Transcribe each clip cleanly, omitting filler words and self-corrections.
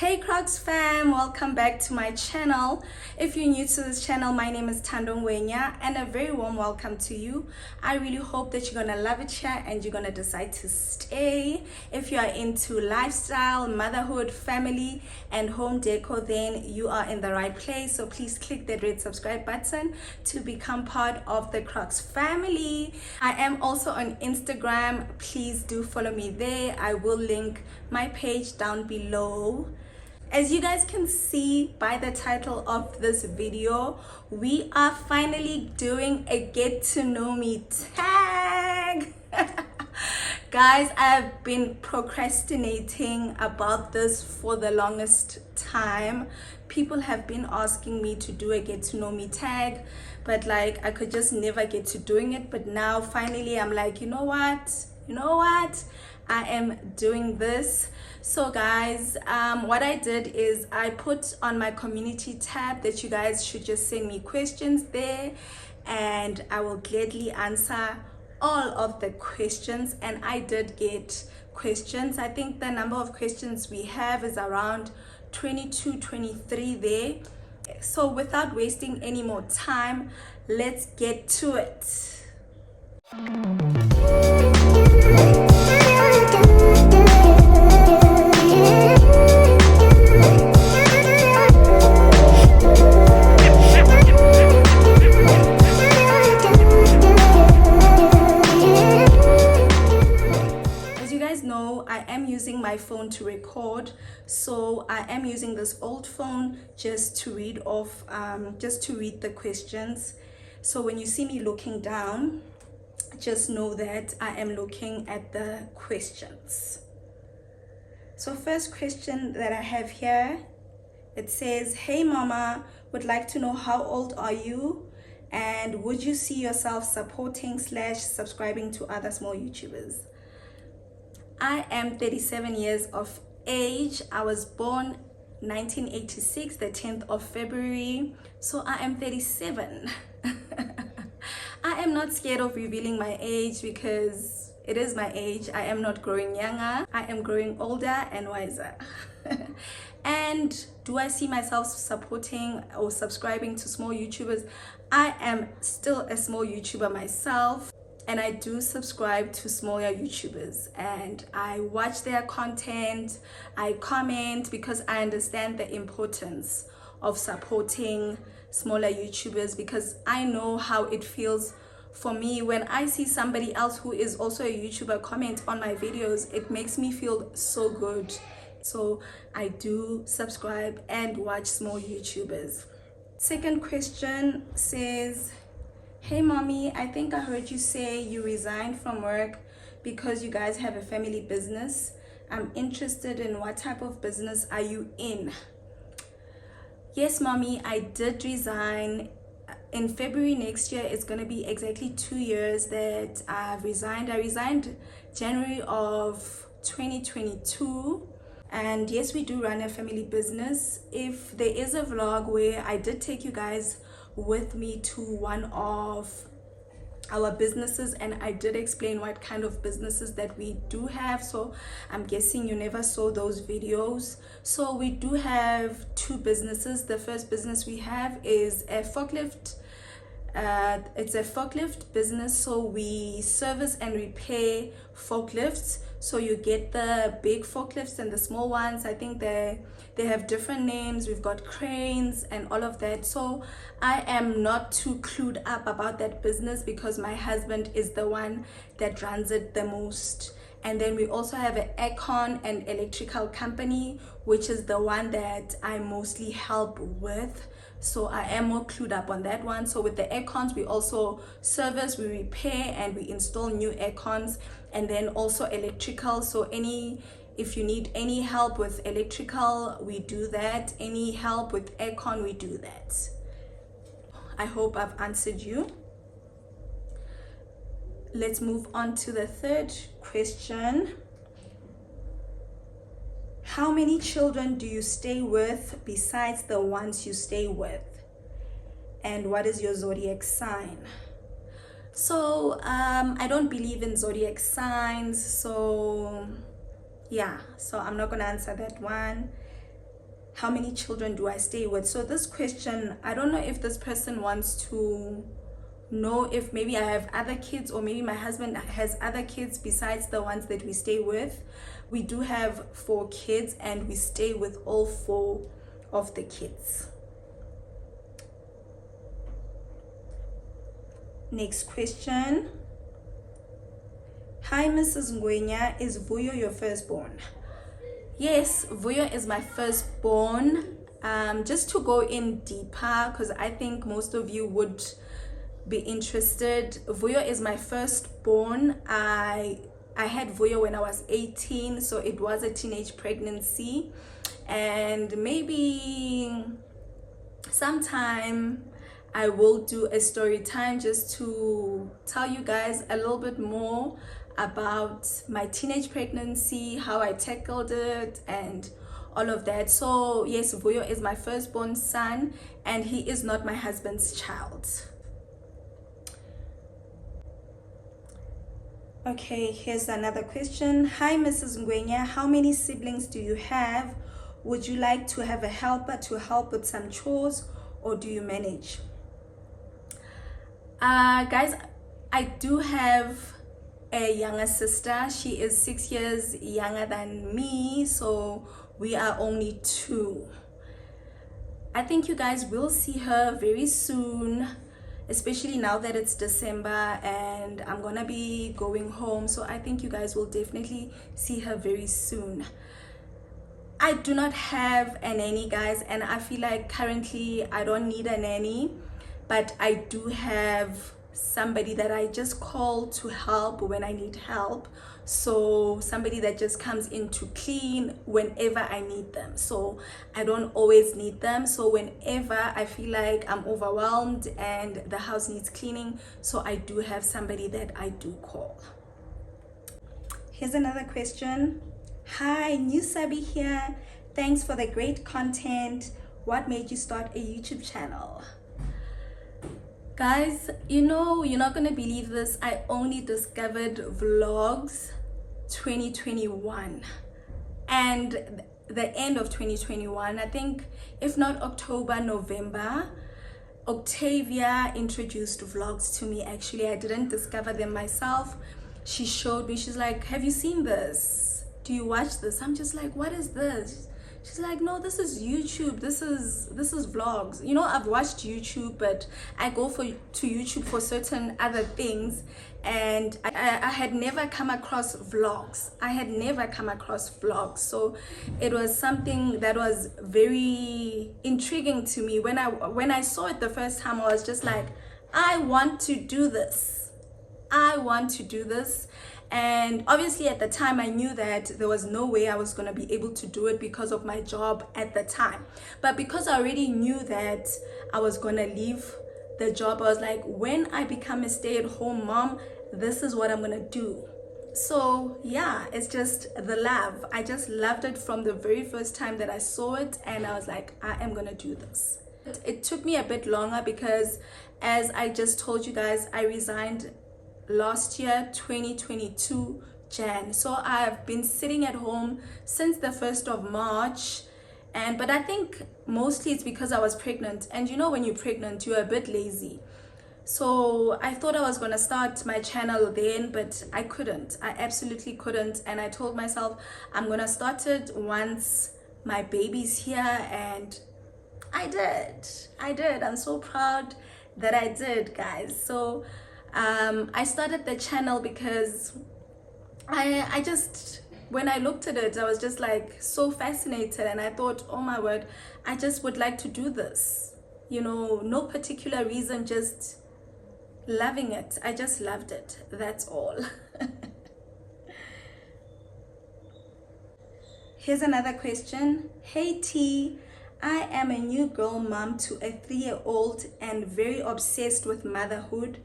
Hey Crocs Fam, welcome back to my channel. If you're new to this channel, my name is Tandongwenya and a very warm welcome to you. I really hope that you're gonna love it here and you're gonna decide to stay. If you are into lifestyle, motherhood, family and home decor, then you are in the right place. So please click that red subscribe button to become part of the Crocs family. I am also on Instagram. Please do follow me there. I will link my page down below. As you guys can see by the title of this video, we are finally doing a get to know me tag. Guys, I have been procrastinating about this for the longest time. People have been asking me to do a get to know me tag, but like I could just never get to doing it. But now finally I'm like, you know what? I am doing this. So guys, what I did is I put on my community tab that you guys should just send me questions there and I will gladly answer all of the questions. And I did get questions. I think the number of questions we have is around 22, 23 there. So without wasting any more time, let's get to it. My phone to record, so I am using this old phone just to read off the questions. So when you see me looking down, just know that I am looking at the questions. So first question that I have here, it says, hey mama, would like to know how old are you and would you see yourself supporting / subscribing to other small YouTubers? I am 37 years of age. I was born 1986, the 10th of February. So I am 37. I am not scared of revealing my age because it is my age. I am not growing younger. I am growing older and wiser. And do I see myself supporting or subscribing to small YouTubers? I am still a small YouTuber myself. And I do subscribe to smaller YouTubers and I watch their content, I comment because I understand the importance of supporting smaller YouTubers because I know how it feels for me when I see somebody else who is also a YouTuber comment on my videos. It makes me feel so good. So I do subscribe and watch small YouTubers. Second question says, hey mommy, I think I heard you say you resigned from work because you guys have a family business. I'm interested in what type of business are you in? Yes mommy, I did resign. In February next year, it's gonna be exactly 2 years that I've resigned. I resigned January of 2022. And yes, we do run a family business. If there is a vlog where I did take you guys with me to one of our businesses and I did explain what kind of businesses that we do have, so I'm guessing you never saw those videos. So we do have two businesses. The first business we have is a forklift. It's a forklift business, so we service and repair forklifts. So you get the big forklifts and the small ones. I think they have different names. We've got cranes and all of that. So I am not too clued up about that business because my husband is the one that runs it the most. And then we also have an aircon and electrical company, which is the one that I mostly help with. So I am more clued up on that one. So with the aircons, we also service, we repair and we install new aircons, and then also electrical. So if you need any help with electrical, we do that. Any help with aircon, we do that. I hope I've answered you. Let's move on to the third question. How many children do you stay with besides the ones you stay with? And what is your zodiac sign? So I don't believe in zodiac signs, so yeah, so I'm not gonna answer that one. how many children do I stay with? So this question, I don't know if this person wants to know if maybe I have other kids, or maybe my husband has other kids besides the ones that we stay with. We do have 4 kids and we stay with all 4 of the kids. Next question. Hi Mrs. Ngwenya, is Vuyo your firstborn? Yes, Vuyo is my firstborn. Just to go in deeper, because I think most of you would be interested, Vuyo is my firstborn. I had Vuyo when I was 18, so it was a teenage pregnancy, and maybe sometime I will do a story time just to tell you guys a little bit more about my teenage pregnancy, how I tackled it, and all of that. So yes, Vuyo is my firstborn son, and he is not my husband's child. Okay, here's another question. Hi Mrs. Ngwenya, how many siblings do you have? Would you like to have a helper to help with some chores, or do you manage? Guys, I do have a younger sister. She is 6 years younger than me, so we are only 2. I think you guys will see her very soon, especially now that it's December and I'm gonna be going home. So I think you guys will definitely see her very soon. I do not have a nanny, guys, and I feel like currently I don't need a nanny, but I do have somebody that I just call to help when I need help. So somebody that just comes in to clean whenever I need them. So I don't always need them. So whenever I feel like I'm overwhelmed and the house needs cleaning, so I do have somebody that I do call. Here's another question. Hi, new Sabi here. Thanks for the great content. What made you start a YouTube channel? Guys, you know, you're not gonna believe this. I only discovered vlogs 2021 and the end of 2021. I think if not October, November, Octavia introduced vlogs to me. Actually, I didn't discover them myself. She showed me. She's like, have you seen this? Do you watch this? I'm just like, what is this? She's like, no, this is YouTube. This is vlogs. You know, I've watched YouTube, but I go to YouTube for certain other things, and I had never come across vlogs. I had never come across vlogs. So it was something that was very intriguing to me. When I saw it the first time, I was just like, I want to do this. I want to do this. And obviously at the time I knew that there was no way I was going to be able to do it because of my job at the time. But because I already knew that I was going to leave the job, I was like, when I become a stay-at-home mom, this is what I'm going to do. So yeah, it's just the love. I just loved it from the very first time that I saw it, and I was like, I am going to do this. It took me a bit longer because, as I just told you guys, I resigned last year, 2022 Jan. So I have been sitting at home since the 1st of March, but I think mostly it's because I was pregnant, and you know, when you're pregnant you're a bit lazy. So I thought I was gonna start my channel then, but I couldn't. I absolutely couldn't, and I told myself I'm gonna start it once my baby's here, and I did. I'm so proud that I did, guys. So I started the channel because I just, when I looked at it, I was just like so fascinated, and I thought, oh my word, I just would like to do this. You know, no particular reason, just loving it. I just loved it, that's all. Here's another question. Hey T, I am a new girl mom to a 3-year-old and very obsessed with motherhood.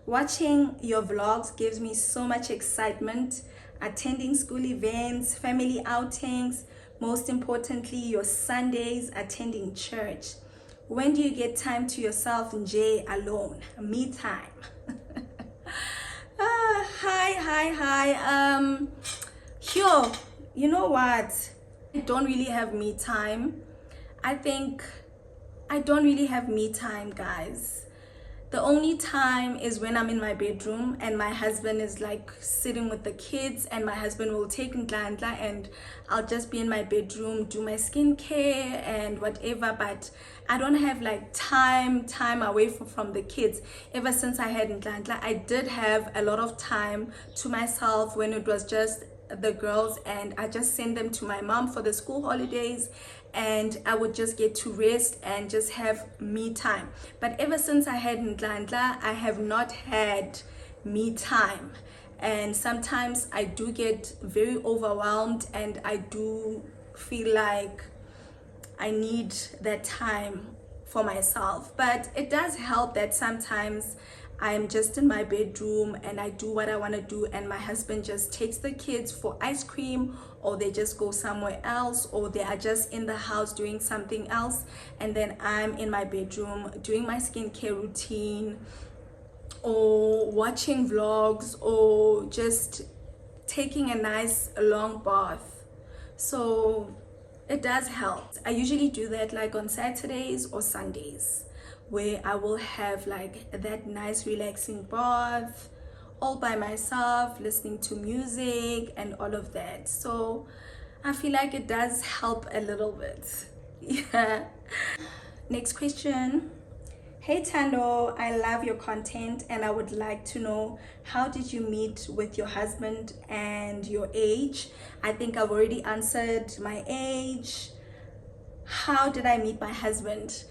Watching your vlogs gives me so much excitement. Attending school events, family outings, most importantly, your Sundays, attending church. When do you get time to yourself, Jay, alone? Me time. Hi. Yo, you know what? I don't really have me time. I think I don't really have me time, guys. The only time is when I'm in my bedroom and my husband is like sitting with the kids, and my husband will take Ndlandla and I'll just be in my bedroom, do my skincare and whatever. But I don't have like time away from the kids. Ever since I had Ndlandla, I did have a lot of time to myself when it was just the girls, and I just send them to my mom for the school holidays, and I would just get to rest and just have me time. But ever since I had Ndlandla, I have not had me time, and sometimes I do get very overwhelmed and I do feel like I need that time for myself. But it does help that sometimes I'm just in my bedroom and I do what I want to do, and my husband just takes the kids for ice cream, or they just go somewhere else, or they are just in the house doing something else, and then I'm in my bedroom doing my skincare routine, or watching vlogs, or just taking a nice long bath. So it does help. I usually do that like on Saturdays or Sundays, where I will have like that nice relaxing bath all by myself, listening to music and all of that. So I feel like it does help a little bit. Yeah. Next question. Hey Tando, I love your content and I would like to know, how did you meet with your husband and your age? I think I've already answered my age. How did I meet my husband?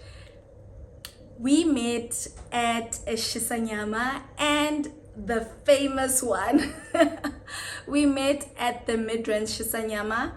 We met at a Shisanyama, and the famous one. We met at the Midrand Shisanyama.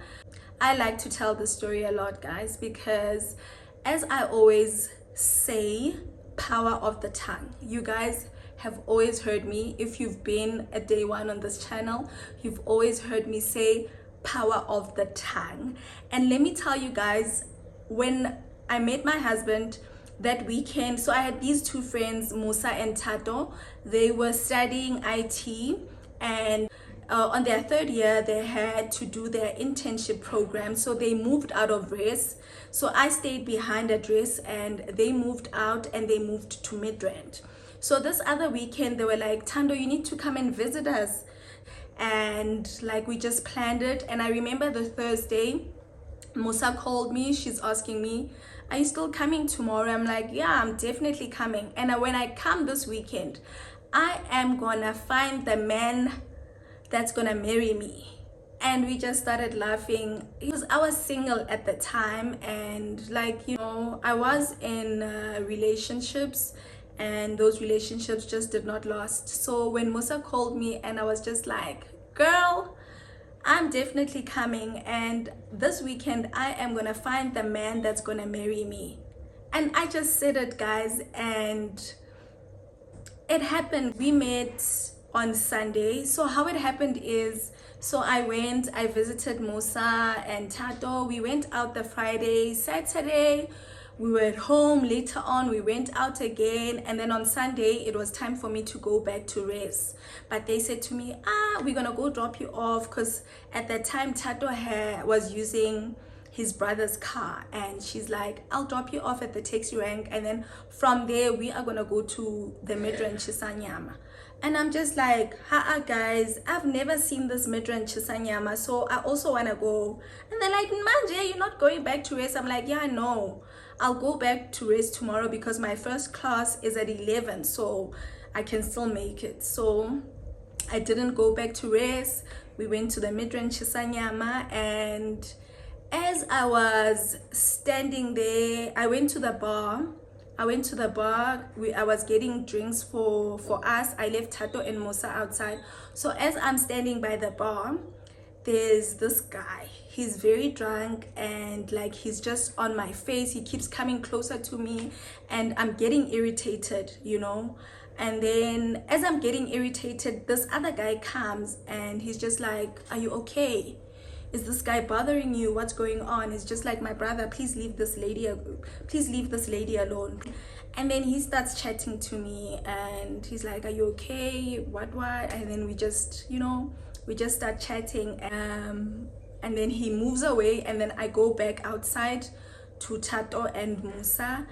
I like to tell the story a lot, guys, because as I always say, power of the tongue. You guys have always heard me, if you've been a day one on this channel, you've always heard me say power of the tongue. And let me tell you guys, when I met my husband that weekend, so I had these two friends, Musa and Tato. They were studying IT, and on their third year they had to do their internship program, so they moved out of Res. So I stayed behind at Res, and they moved out and they moved to Midrand. So this other weekend they were like, Tando, you need to come and visit us. And like we just planned it. And I remember the Thursday, Musa called me, she's asking me, are you still coming tomorrow? I'm like, yeah, I'm definitely coming. And when I come this weekend, I am gonna find the man that's gonna marry me. And we just started laughing because I was single at the time, and like, you know, I was in relationships, and those relationships just did not last. So when Musa called me, and I was just like, girl, I'm definitely coming, and this weekend I am gonna find the man that's gonna marry me. And I just said it, guys, and it happened. We met on Sunday. So how it happened is, so I visited Musa and Tato. We went out the Friday. Saturday we were at home. Later on we went out again, and then on Sunday it was time for me to go back to Res. But they said to me, we're gonna go drop you off, because at that time Tato was using his brother's car, and she's like, I'll drop you off at the taxi rank, and then from there we are gonna go to the Midrand Chisanyama. And I'm just like, guys, I've never seen this Midrand Chisanyama, so I also wanna go. And they're like, Manje, you're not going back to Res? I'm like, yeah, no, I'll go back to Res tomorrow because my first class is at 11, so I can still make it. So I didn't go back to Res. We went to the Midrand Chisanyama, and as I was standing there, I went to the bar. I was getting drinks for us. I left Tato and Musa outside. So as I'm standing by the bar, there's this guy. He's very drunk, and like he's just on my face. He keeps coming closer to me, and I'm getting irritated, you know. And then as I'm getting irritated, this other guy comes, and he's just like, are you okay? Is this guy bothering you? What's going on? It's just like, my brother, please leave this lady alone. And then he starts chatting to me, and he's like, are you okay? What? And then we just, you know, we just start chatting, and then he moves away, and then I go back outside to Tato and Musa.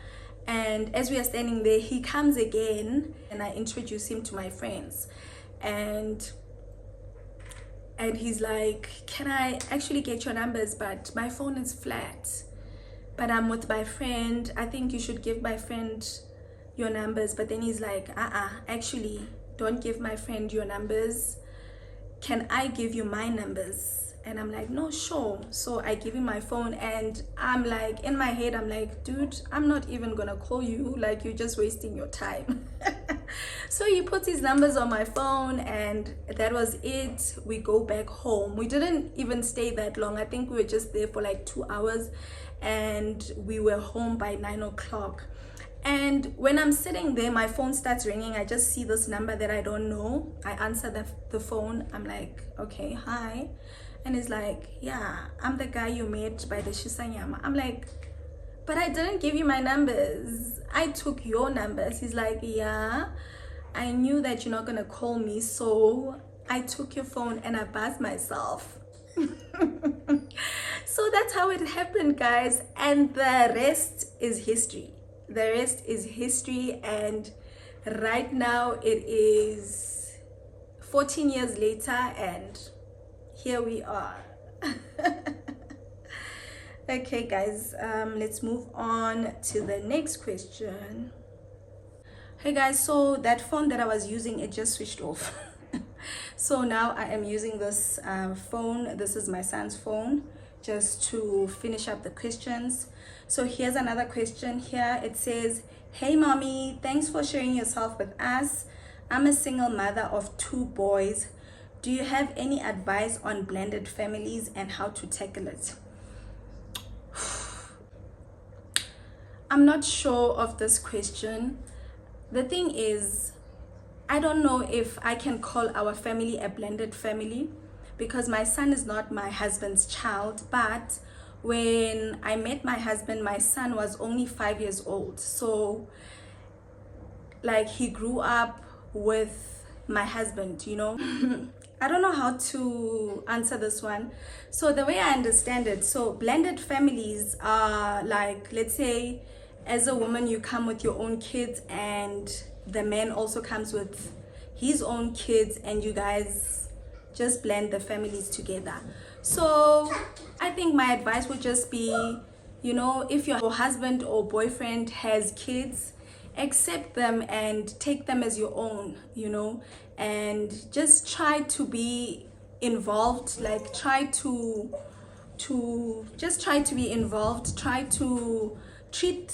And as we are standing there, he comes again and I introduce him to my friends. And he's like, can I actually get your numbers? But my phone is flat. But I'm with my friend. I think you should give my friend your numbers. But then he's like, actually, don't give my friend your numbers. Can I give you my numbers? And I'm like, no, sure. So I give him my phone, and I'm like, in my head, I'm like, dude, I'm not even gonna call you. Like, you're just wasting your time. So he puts his numbers on my phone, and that was it. We go back home. We didn't even stay that long. I think we were just there for like 2 hours, and we were home by 9 o'clock. And when I'm sitting there, my phone starts ringing. I just see this number that I don't know. I answer the phone. I'm like, okay, hi. And he's like, yeah, I'm the guy you met by the Shisanyama. I'm like, but I didn't give you my numbers. I took your numbers. He's like, yeah, I knew that you're not going to call me. So I took your phone and I buzzed myself. So that's how it happened, guys. And the rest is history. The rest is history. And right now it is 14 years later and here we are. Okay, guys, let's move on to the next question. Hey guys, so that phone that I was using, it just switched off. So now I am using this phone. This is my son's phone, just to finish up the questions. So here's another question here. It says, hey mommy, thanks for sharing yourself with us. I'm a single mother of 2 boys. Do you have any advice on blended families and how to tackle it? I'm not sure of this question. The thing is, I don't know if I can call our family a blended family because my son is not my husband's child. But when I met my husband, my son was only 5 years old. So like he grew up with my husband, you know. I don't know how to answer this one. So the way I understand it, so blended families are like, let's say as a woman you come with your own kids and the man also comes with his own kids and you guys just blend the families together. So I think my advice would just be, you know, if your husband or boyfriend has kids, accept them and take them as your own, you know, and just try to be involved. Like try to be involved. Try to treat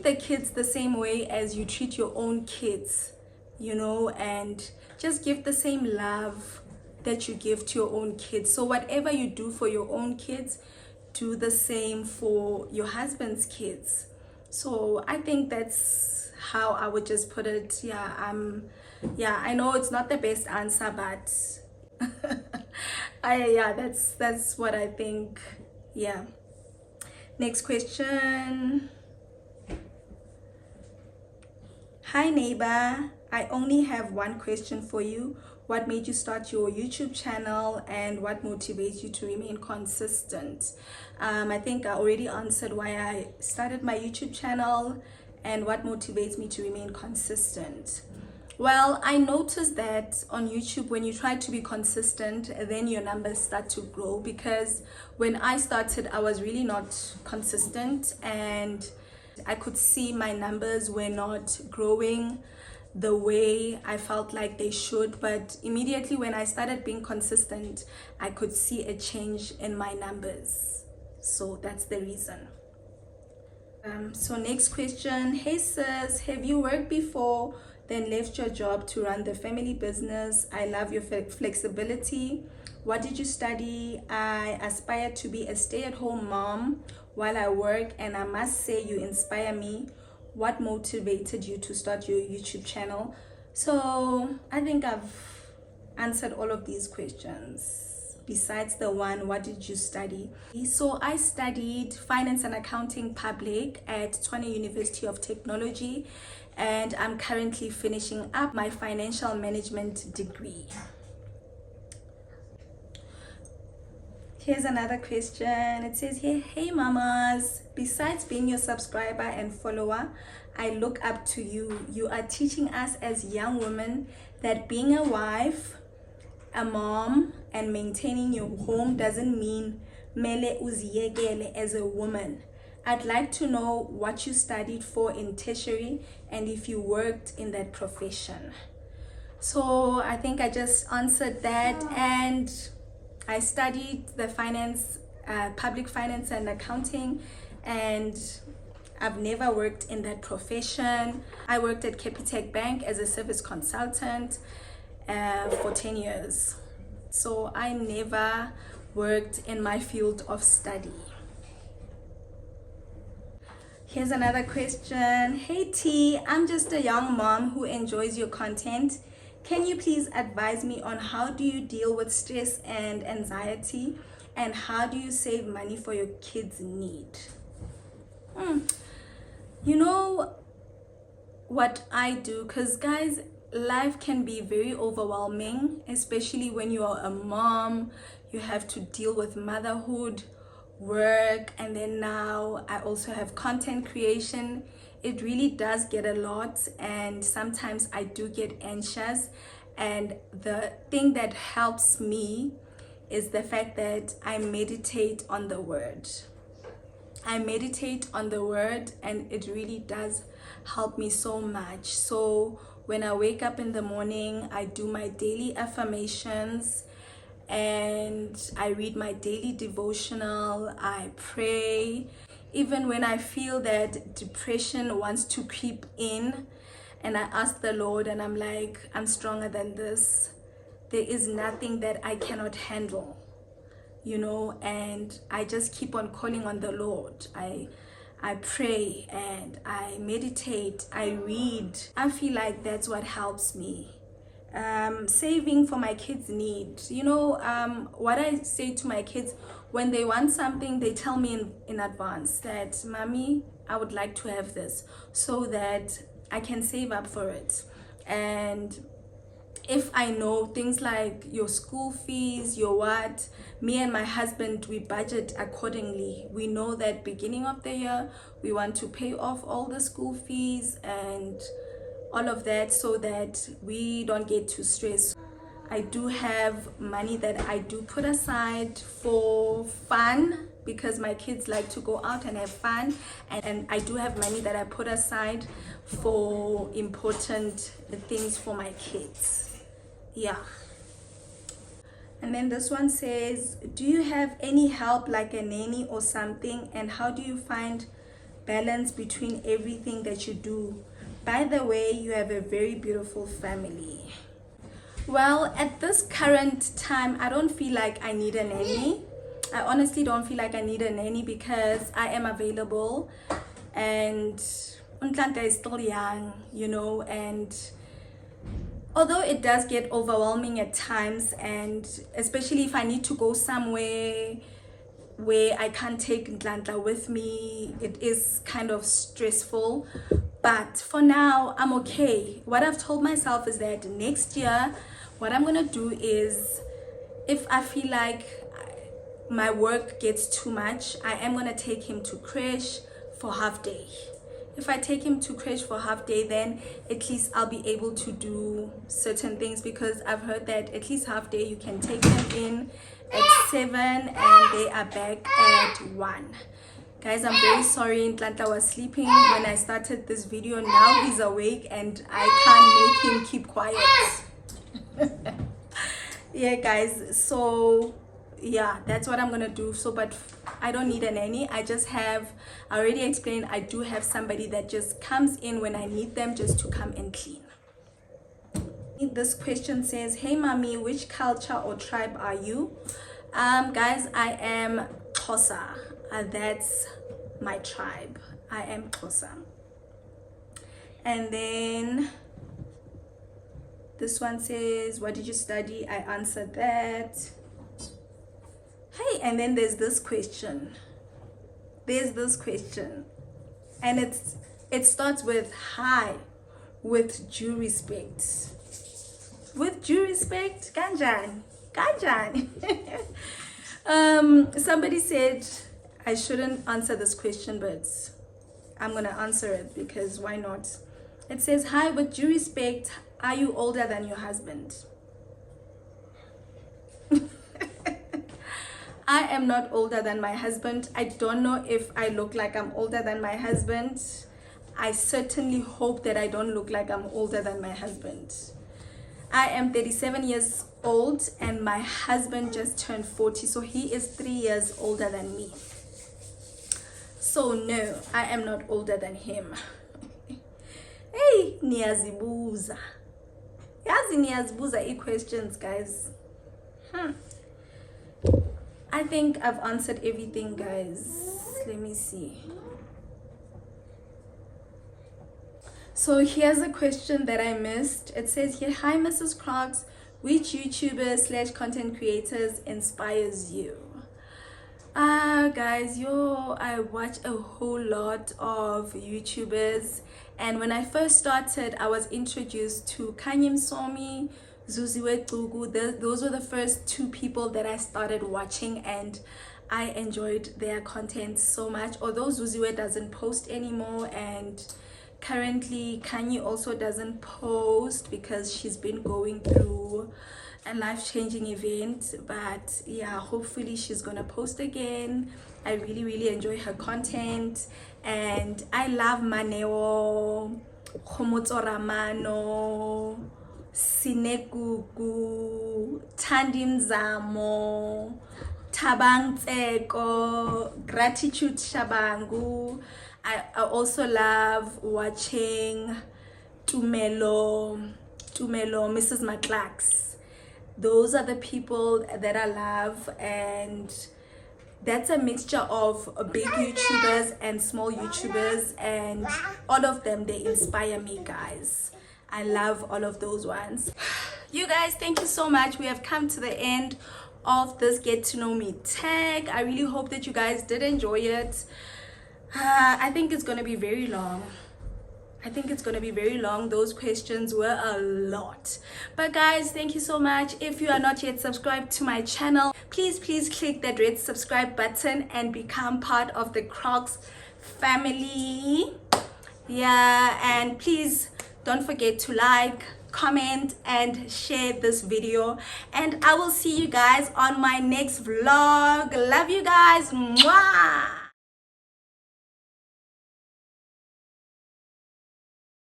the kids the same way as you treat your own kids, you know, and just give the same love that you give to your own kids. So whatever you do for your own kids, do the same for your husband's kids. So I think that's how I would just put it. Yeah, I know it's not the best answer, but that's what I think. Yeah. Next question. Hi neighbor, I only have one question for you. What made you start your YouTube channel and what motivates you to remain consistent? I think I already answered why I started my YouTube channel and what motivates me to remain consistent. Well, I noticed that on YouTube, when you try to be consistent, then your numbers start to grow, because when I started, I was really not consistent and I could see my numbers were not growing the way I felt like they should. But immediately when I started being consistent, I could see a change in my numbers. So that's the reason. So next question. Hey sis, have you worked before then left your job to run the family business? I love your flexibility. What did you study? I aspire to be a stay-at-home mom while I work, and I must say you inspire me. What motivated you to start your YouTube channel? So I think I've answered all of these questions besides the one, what did you study? So I studied finance and accounting public at Tshwane University of Technology, and I'm currently finishing up my financial management degree. Here's another question. It says here, hey mamas, besides being your subscriber and follower, I look up to you. You are teaching us as young women that being a wife, a mom, and maintaining your home doesn't mean mele uziyekele as a woman. I'd like to know what you studied for in tertiary and if you worked in that profession. So I think I just answered that, and I studied the public finance and accounting, and I've never worked in that profession. I worked at Capitec Bank as a service consultant for 10 years. So I never worked in my field of study. Here's another question. Hey T, I'm just a young mom who enjoys your content. Can you please advise me on how do you deal with stress and anxiety, and how do you save money for your kids' need? You know what I do, because guys, life can be very overwhelming, especially when you are a mom. You have to deal with motherhood, work, and then now I also have content creation. It really does get a lot, and sometimes I do get anxious, and the thing that helps me is the fact that I meditate on the word. I meditate on the word, and it really does help me so much. So when I wake up in the morning, I do my daily affirmations and I read my daily devotional, I pray. Even when I feel that depression wants to creep in, and I ask the Lord and I'm like, I'm stronger than this. There is nothing that I cannot handle, you know, and I just keep on calling on the Lord. I pray and I meditate, I read. I feel like that's what helps me. Saving for my kids' needs. You know, what I say to my kids, when they want something, they tell me in advance that, Mommy, I would like to have this, so that I can save up for it. And if I know things like your school fees, your what, me and my husband, we budget accordingly. We know that beginning of the year, we want to pay off all the school fees and all of that, so that we don't get too stressed. I do have money that I do put aside for fun, because my kids like to go out and have fun, and I do have money that I put aside for important things for my kids. Yeah. And then this one says, do you have any help like a nanny or something, and how do you find balance between everything that you do? By the way, you have a very beautiful family. Well, at this current time, I don't feel like I need a nanny. I honestly don't feel like I need a nanny, because I am available, and Untlanta is still young, you know, and although it does get overwhelming at times, and especially if I need to go somewhere where I can't take Ntlantla with me, it is kind of stressful. But for now, I'm okay. What I've told myself is that next year, what I'm gonna do is, if I feel like my work gets too much, I am gonna take him to creche for half day. If I take him to creche for half day, then at least I'll be able to do certain things, because I've heard that at least half day you can take them in at 7 and they are back at 1. Guys, I'm very sorry. Ntlantla was sleeping when I started this video. Now he's awake and I can't make him keep quiet. Yeah guys, so yeah, that's what I'm gonna do. So but I don't need a nanny. I already explained, I do have somebody that just comes in when I need them, just to come and clean. This question says, hey mommy, which culture or tribe are you? Guys, I am Xhosa. That's my tribe. I am Xhosa. And then this one says, what did you study? I answered that. Hey, and then there's this question. And it starts with, hi, with due respect. With due respect, kanjani. Somebody said I shouldn't answer this question, but I'm gonna answer it because why not? It says, hi, with due respect, are you older than your husband? I am not older than my husband. I don't know if I look like I'm older than my husband. I certainly hope that I don't look like I'm older than my husband. I am 37 years old and my husband just turned 40, so he is 3 years older than me. So no, I am not older than him. Hey, niyazibuza. Yazi niyazibuza questions, guys. I think I've answered everything, guys. Let me see. So here's a question that I missed. It says here, hi Mrs. Crocs, which YouTubers / content creators inspires you? Guys, I watch a whole lot of YouTubers, and when I first started, I was introduced to Kanyim Somi, Zuziwe Tugu. Those were the first two people that I started watching, and I enjoyed their content so much. Although Zuziwe doesn't post anymore, and currently Kanye also doesn't post because she's been going through a life-changing event, but yeah, hopefully she's gonna post again. I really enjoy her content, and I love Maneo, Khomotsoramano, Sinekuku, Tandimzamo, Tabang Tseko, Gratitude Shabangu. I also love watching Tumelo, Mrs. Maclax. Those are the people that I love, and that's a mixture of big YouTubers and small YouTubers, and all of them, they inspire me, guys. I love all of those ones. You guys, thank you so much. We have come to the end of this get to know me tag. I really hope that you guys did enjoy it. I think it's gonna be very long. Those questions were a lot, but guys, thank you so much. If you are not yet subscribed to my channel, please click that red subscribe button and become part of the Crocs family. Yeah, and please don't forget to like, comment, and share this video, and I will see you guys on my next vlog. Love you guys. Mwah!